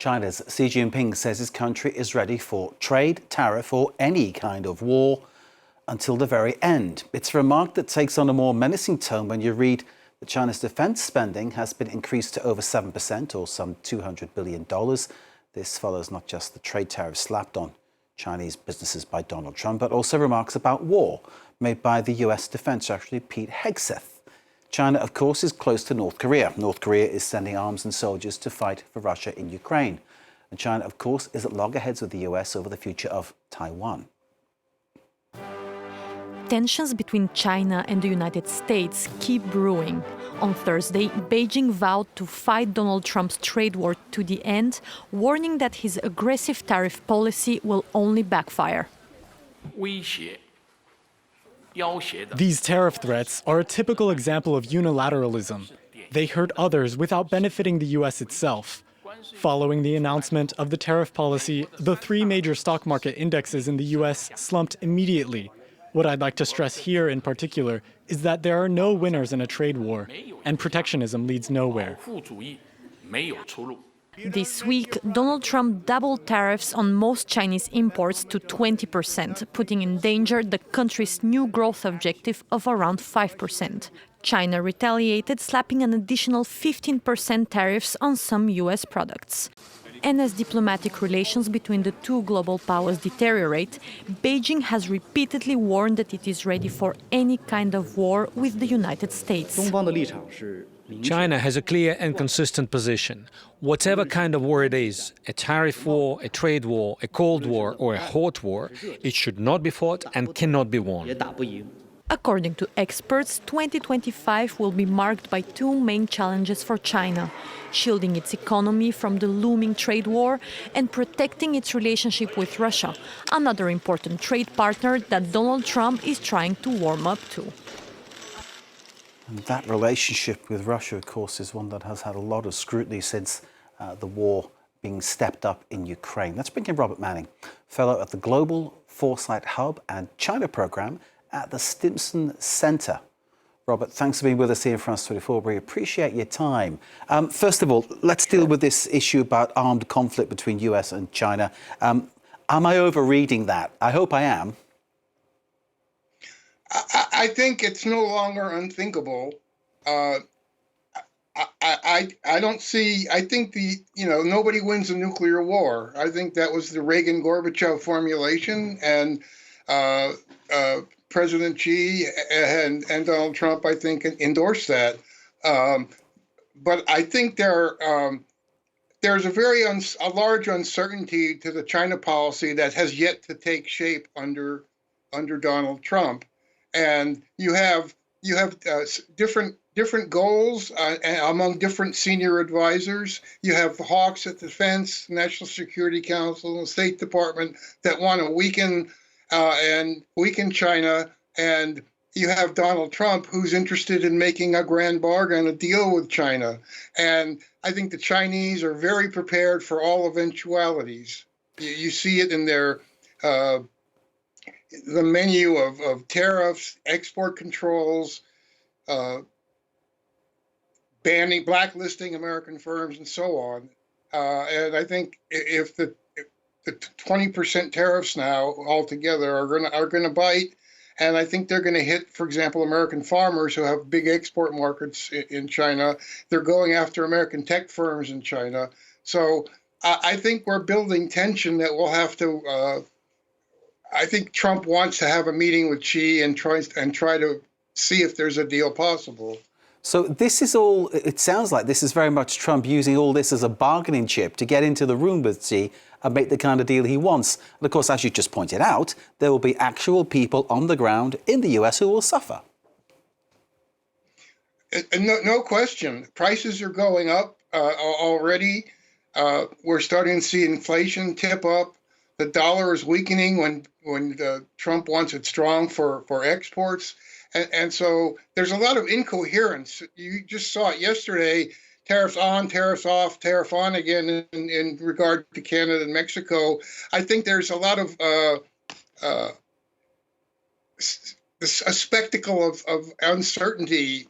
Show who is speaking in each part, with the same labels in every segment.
Speaker 1: China's Xi Jinping says his country is ready for trade, tariff or any kind of war until the very end. It's a remark that takes on a more menacing tone when you read that China's defense spending has been increased to over 7% or some $200 billion. This follows not just the trade tariffs slapped on Chinese businesses by Donald Trump, but also remarks about war made by the US Defense Secretary Pete Hegseth. China, of course, is close to North Korea. North Korea is sending arms and soldiers to fight for Russia in Ukraine. And China, of course, is at loggerheads with the US over the future of Taiwan.
Speaker 2: Tensions between China and the United States keep brewing. On Thursday, Beijing vowed to fight Donald Trump's trade war to the end, warning that his aggressive tariff policy will only backfire.
Speaker 3: These tariff threats are a typical example of unilateralism. They hurt others without benefiting the U.S. itself. Following the announcement of the tariff policy, the three major stock market indexes in the U.S. slumped immediately. What I'd like to stress here in particular is that there are no winners in a trade war, and protectionism leads nowhere.
Speaker 2: This week, Donald Trump doubled tariffs on most Chinese imports to 20%, putting in danger the country's new growth objective of around 5%. China retaliated, slapping an additional 15% tariffs on some US products. And as diplomatic relations between the two global powers deteriorate, Beijing has repeatedly warned that it is ready for any kind of war with the United States.
Speaker 4: China has a clear and consistent position. Whatever kind of war it is, a tariff war, a trade war, a cold war or a hot war, it should not be fought and cannot be won.
Speaker 2: According to experts, 2025 will be marked by two main challenges for China: shielding its economy from the looming trade war and protecting its relationship with Russia, another important trade partner that Donald Trump is trying to warm up to.
Speaker 1: And that relationship with Russia, of course, is one that has had a lot of scrutiny since the war being stepped up in Ukraine. Let's bring in Robert Manning, fellow at the Global Foresight Hub and China Programme at the Stimson Centre. Robert, thanks for being with us here in France 24. We appreciate your time. First of all, let's deal with this issue about armed conflict between US and China. Am I overreading that? I hope I am.
Speaker 5: I think it's no longer unthinkable. I don't see. I think nobody wins a nuclear war. I think that was the Reagan-Gorbachev formulation, and President Xi and Donald Trump, I think, endorsed that. But I think there's a large uncertainty to the China policy that has yet to take shape under Donald Trump. And you have different goals among different senior advisors. You have hawks at the Defense, National Security Council, and the State Department that want to weaken China, and you have Donald Trump who's interested in making a grand bargain, a deal with China. And I think the Chinese are very prepared for all eventualities. You see it in their the menu of tariffs, export controls, banning, blacklisting American firms, and so on. And I think if the 20% tariffs now altogether are going to bite, and I think they're going to hit, for example, American farmers who have big export markets in China. They're going after American tech firms in China. So I think we're building tension that we'll have to. I think Trump wants to have a meeting with Xi and try to see if there's a deal possible.
Speaker 1: So this is all, it sounds like this is very much Trump using all this as a bargaining chip to get into the room with Xi and make the kind of deal he wants. And of course, as you just pointed out, there will be actual people on the ground in the US who will suffer.
Speaker 5: No question. Prices are going up already. We're starting to see inflation tip up. The dollar is weakening when Trump wants it strong for exports. And so there's a lot of incoherence. You just saw it yesterday, tariffs on, tariffs off, tariff on again in regard to Canada and Mexico. I think there's a lot of a spectacle of uncertainty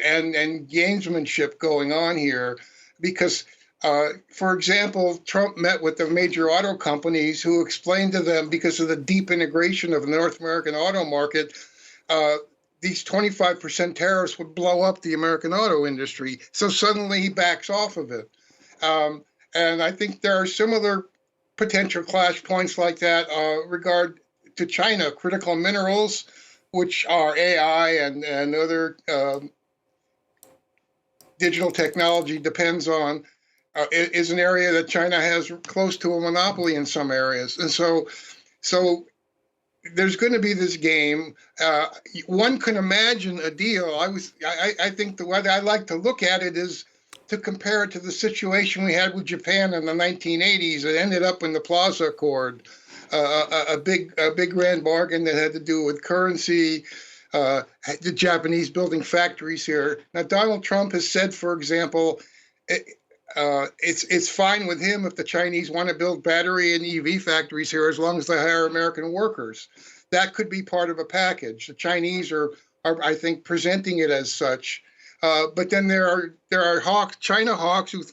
Speaker 5: and gamesmanship going on here, because For example, Trump met with the major auto companies who explained to them, because of the deep integration of the North American auto market, these 25% tariffs would blow up the American auto industry. So suddenly he backs off of it. And I think there are similar potential clash points like that regard to China. Critical minerals, which are AI and other digital technology depends on, is an area that China has close to a monopoly in some areas. And so there's going to be this game. One can imagine a deal. I think the way I like to look at it is to compare it to the situation we had with Japan in the 1980s. It ended up in the Plaza Accord, a big grand bargain that had to do with currency, the Japanese building factories here. Now, Donald Trump has said, for example, it's fine with him if the Chinese want to build battery and EV factories here, as long as they hire American workers. That could be part of a package. The Chinese are I think, presenting it as such. But then there are China hawks who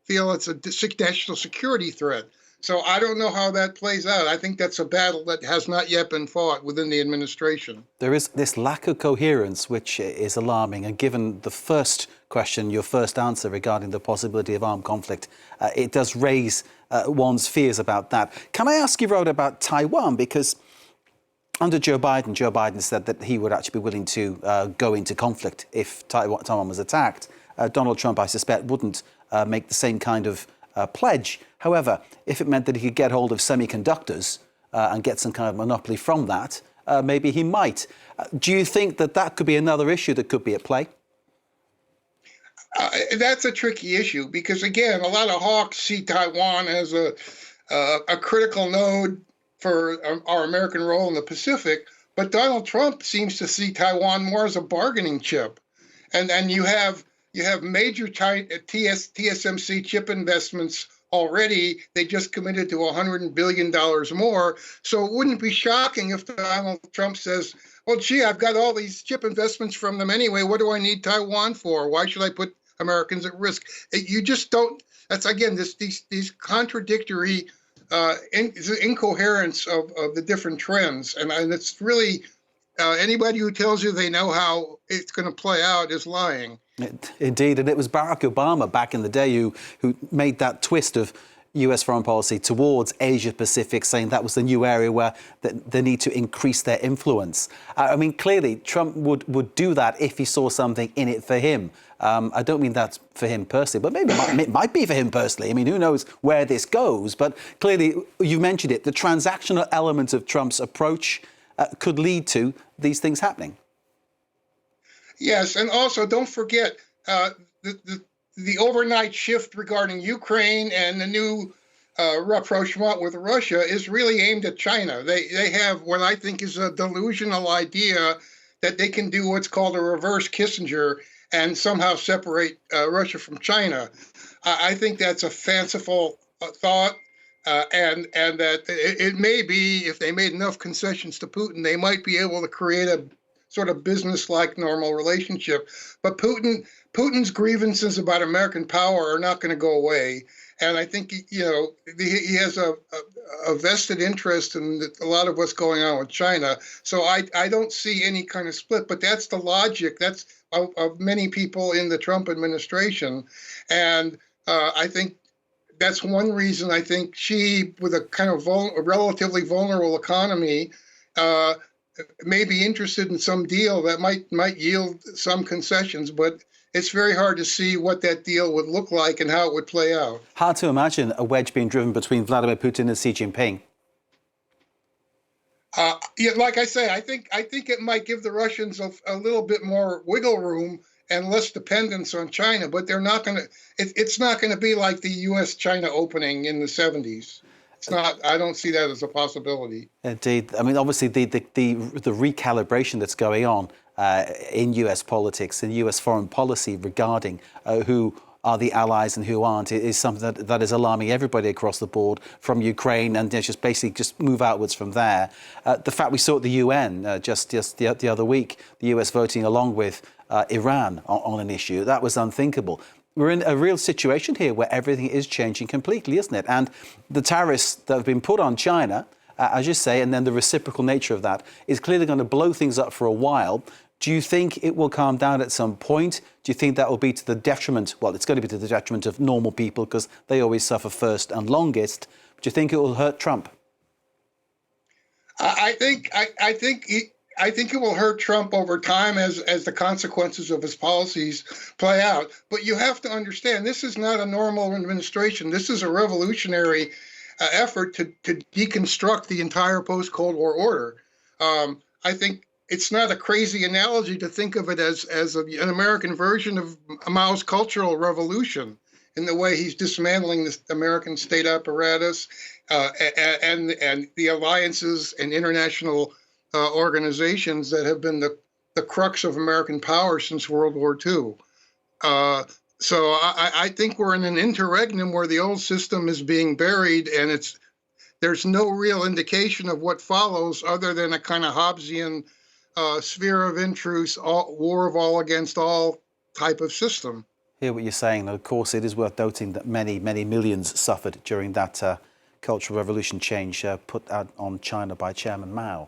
Speaker 5: feel it's a national security threat. So I don't know how that plays out. I think that's a battle that has not yet been fought within the administration.
Speaker 1: There is this lack of coherence, which is alarming. And given the first question, your first answer regarding the possibility of armed conflict, it does raise one's fears about that. Can I ask you, Rhoda, about Taiwan? Because under Joe Biden said that he would actually be willing to go into conflict if Taiwan was attacked. Donald Trump, I suspect, wouldn't make the same kind of pledge. However, if it meant that he could get hold of semiconductors and get some kind of monopoly from that, maybe he might. Do you think that that could be another issue that could be at play?
Speaker 5: That's a tricky issue because, again, a lot of hawks see Taiwan as a critical node for our American role in the Pacific, but Donald Trump seems to see Taiwan more as a bargaining chip. And you have major TSMC chip investments already. They just committed to $100 billion more. So it wouldn't be shocking if Donald Trump says, well, gee, I've got all these chip investments from them anyway. What do I need Taiwan for? Why should I put Americans at risk? You just don't. That's, again, these contradictory incoherence of the different trends. And it's really anybody who tells you they know how it's going to play out is lying.
Speaker 1: Indeed, and it was Barack Obama back in the day who made that twist of US foreign policy towards Asia Pacific, saying that was the new area where they need to increase their influence. I mean, clearly, Trump would do that if he saw something in it for him. I don't mean that's for him personally, but maybe it might be for him personally. I mean, who knows where this goes? But clearly, you mentioned it, the transactional element of Trump's approach could lead to these things happening.
Speaker 5: Yes, and also don't forget the overnight shift regarding Ukraine and the new rapprochement with Russia is really aimed at China. They have what I think is a delusional idea that they can do what's called a reverse Kissinger and somehow separate Russia from China. I think that's a fanciful thought, and that it may be, if they made enough concessions to Putin, they might be able to create a sort of business-like normal relationship. But Putin's grievances about American power are not going to go away. And I think, he has a vested interest in a lot of what's going on with China. So I don't see any kind of split. But that's the logic. That's of many people in the Trump administration. And I think that's one reason I think she, with a kind of a relatively vulnerable economy, may be interested in some deal that might yield some concessions, but it's very hard to see what that deal would look like and how it would play out.
Speaker 1: Hard to imagine a wedge being driven between Vladimir Putin and Xi Jinping.
Speaker 5: Like I say, I think it might give the Russians a little bit more wiggle room and less dependence on China, but they're not going to. It's not going to be like the U.S.-China opening in the 70s. It's not. I don't see that as a possibility.
Speaker 1: Indeed. I mean, obviously, the recalibration that's going on in U.S. politics and U.S. foreign policy regarding who are the allies and who aren't is something that is alarming everybody across the board, from Ukraine, and just move outwards from there. The fact we saw at the UN just the other week, the U.S. voting along with Iran on an issue, that was unthinkable. we're in a real situation here where everything is changing completely, isn't it? And the tariffs that have been put on China, as you say, and then the reciprocal nature of that is clearly going to blow things up for a while. Do you think it will calm down at some point? Do you think that will be to the detriment? Well, it's going to be to the detriment of normal people because they always suffer first and longest. Do you think it will hurt Trump?
Speaker 5: I think it will hurt Trump over time as the consequences of his policies play out. But you have to understand, this is not a normal administration. This is a revolutionary effort to deconstruct the entire post-Cold War order. I think it's not a crazy analogy to think of it as an American version of Mao's Cultural Revolution in the way he's dismantling the American state apparatus and the alliances and international organizations that have been the crux of American power since World War II. So I think we're in an interregnum where the old system is being buried, and there's no real indication of what follows other than a kind of Hobbesian sphere of interest, war of all against all type of system.
Speaker 1: Hear what you're saying. Of course, it is worth noting that many millions suffered during that Cultural Revolution change put out on China by Chairman Mao.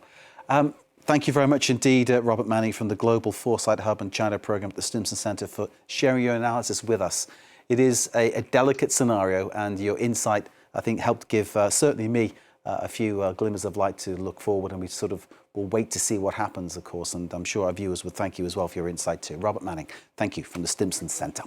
Speaker 1: Thank you very much indeed, Robert Manning from the Global Foresight Hub and China Programme at the Stimson Centre for sharing your analysis with us. It is a delicate scenario, and your insight, I think, helped give certainly me a few glimmers of light to look forward, and we sort of will wait to see what happens, of course, and I'm sure our viewers would thank you as well for your insight too. Robert Manning, thank you from the Stimson Centre.